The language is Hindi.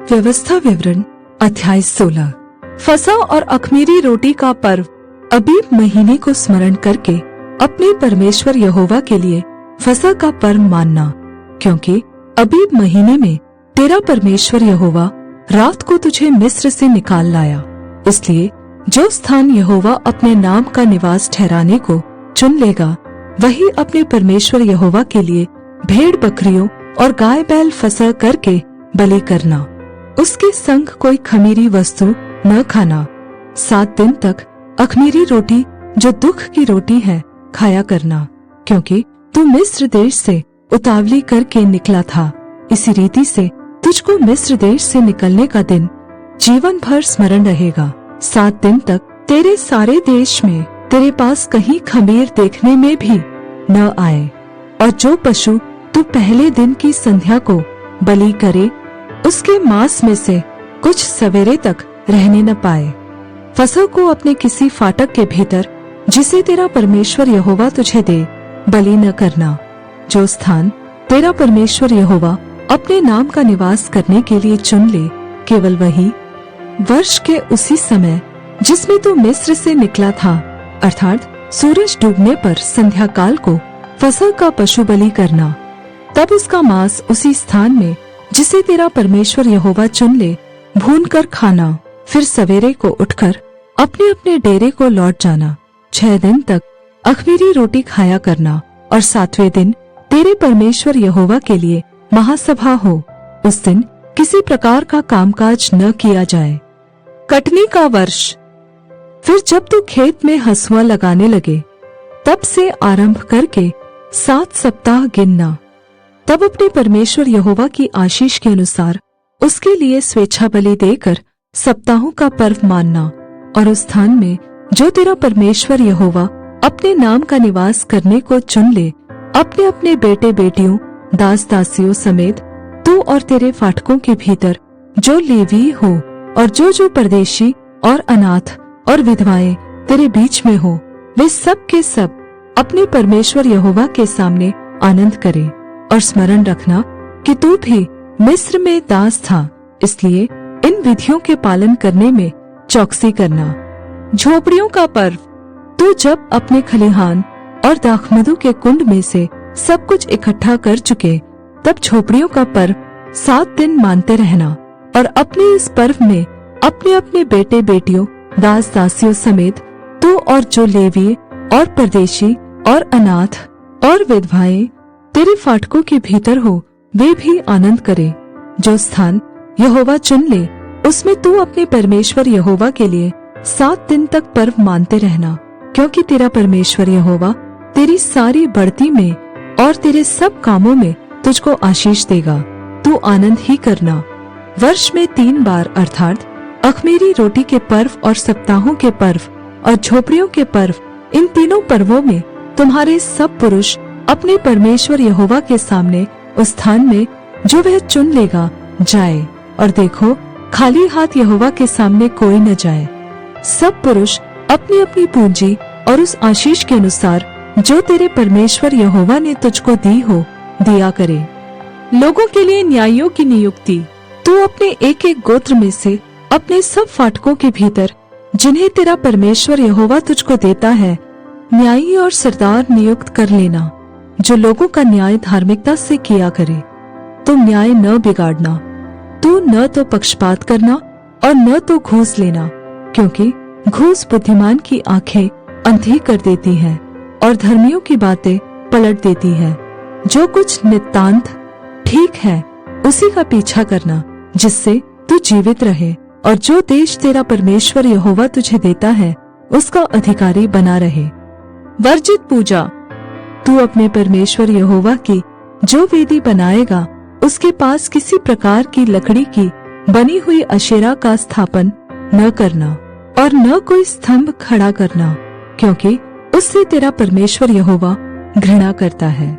व्यवस्था विवरण अध्याय 16। फसह और अख़मीरी रोटी का पर्व। अबीब महीने को स्मरण करके अपने परमेश्वर यहोवा के लिए फसह का पर्व मानना, क्योंकि अबीब महीने में तेरा परमेश्वर यहोवा रात को तुझे मिस्र से निकाल लाया। इसलिए जो स्थान यहोवा अपने नाम का निवास ठहराने को चुन लेगा, वही अपने परमेश्वर यहोवा के लिए भेड़ बकरियों और गाय बैल फसह करके बलि करना। उसके संग कोई खमीरी वस्तु न खाना। 7 दिन तक अख़मीरी रोटी जो दुख की रोटी है खाया करना, क्योंकि तू मिस्र देश से उतावली करके निकला था। इसी रीति से तुझको मिस्र देश से निकलने का दिन जीवन भर स्मरण रहेगा। 7 दिन तक तेरे सारे देश में तेरे पास कहीं खमीर देखने में भी न आए, और जो पशु तू पहले दिन की संध्या को बलि करे, उसके मांस में से कुछ सवेरे तक रहने न पाए। फसह को अपने किसी फाटक के भीतर, जिसे तेरा परमेश्वर यहोवा तुझे दे, बलि न करना। जो स्थान तेरा परमेश्वर यहोवा अपने नाम का निवास करने के लिए चुन ले, केवल वही वर्ष के उसी समय जिसमें तू मिस्र से निकला था, अर्थात सूरज डूबने पर संध्या काल को फसह का पशु बलि करना। तब उसका मांस उसी स्थान में जिसे तेरा परमेश्वर यहोवा चुन ले भून कर खाना। फिर सवेरे को उठकर अपने अपने डेरे को लौट जाना। 6 दिन तक अख़मीरी रोटी खाया करना, और 7वें दिन तेरे परमेश्वर यहोवा के लिए महासभा हो। उस दिन किसी प्रकार का कामकाज न किया जाए। कटनी का वर्ष। फिर जब तू खेत में हँसुआ लगाने लगे, तब से आरंभ करके 7 सप्ताह गिनना। तब अपने परमेश्वर यहोवा की आशीष के अनुसार उसके लिए स्वेच्छा बलि देकर सप्ताहों का पर्व मानना। और उस स्थान में जो तेरा परमेश्वर यहोवा अपने नाम का निवास करने को चुन ले, अपने अपने बेटे बेटियों दास दासियों समेत तू और तेरे फाटकों के भीतर जो लेवी हो, और जो परदेशी और अनाथ और विधवाएं तेरे बीच में हो, वे सब के सब अपने परमेश्वर यहोवा के सामने आनंद करें। और स्मरण रखना कि तू भी मिस्र में दास था, इसलिए इन विधियों के पालन करने में चौकसी करना। झोपड़ियों का पर्व। तू जब अपने खलिहान और दाखमधु के कुंड में से सब कुछ इकट्ठा कर चुके, तब झोपड़ियों का पर्व 7 दिन मानते रहना। और अपने इस पर्व में अपने अपने बेटे बेटियों दास दासियों समेत तू और जो लेवी और परदेशी और अनाथ और विधवाएं तेरे फाटकों के भीतर हो, वे भी आनंद करें। जो स्थान यहोवा चुन ले, उसमें तू अपने परमेश्वर यहोवा के लिए 7 दिन तक पर्व मानते रहना, क्योंकि तेरा परमेश्वर यहोवा तेरी सारी बढ़ती में और तेरे सब कामों में तुझको आशीष देगा। तू आनंद ही करना। वर्ष में 3 बार, अर्थात अख़मीरी रोटी के पर्व और सप्ताहों के पर्व और झोपड़ियों के पर्व, इन तीनों पर्वों में तुम्हारे सब पुरुष अपने परमेश्वर यहोवा के सामने उस स्थान में जो वह चुन लेगा जाए। और देखो, खाली हाथ यहोवा के सामने कोई न जाए। सब पुरुष अपनी अपनी पूंजी और उस आशीष के अनुसार जो तेरे परमेश्वर यहोवा ने तुझको दी हो, दिया करे। लोगों के लिए न्यायियों की नियुक्ति। तू अपने एक एक गोत्र में से अपने सब फाटकों के भीतर, जिन्हें तेरा परमेश्वर यहोवा तुझको देता है, न्यायी और सरदार नियुक्त कर लेना, जो लोगों का न्याय धार्मिकता से किया करे। तुम न्याय न बिगाड़ना। तू न तो पक्षपात करना और न तो घूस लेना, क्योंकि घूस बुद्धिमान की आंखें अंधी कर देती है और धर्मियों की बातें पलट देती है। जो कुछ नितांत ठीक है, उसी का पीछा करना, जिससे तू जीवित रहे और जो देश तेरा परमेश्वर यहोवा तुझे देता है, उसका अधिकारी बना रहे। वर्जित पूजा। तू अपने परमेश्वर यहोवा की जो वेदी बनाएगा, उसके पास किसी प्रकार की लकड़ी की बनी हुई अशेरा का स्थापन न करना और न कोई स्तंभ खड़ा करना, क्योंकि उससे तेरा परमेश्वर यहोवा घृणा करता है।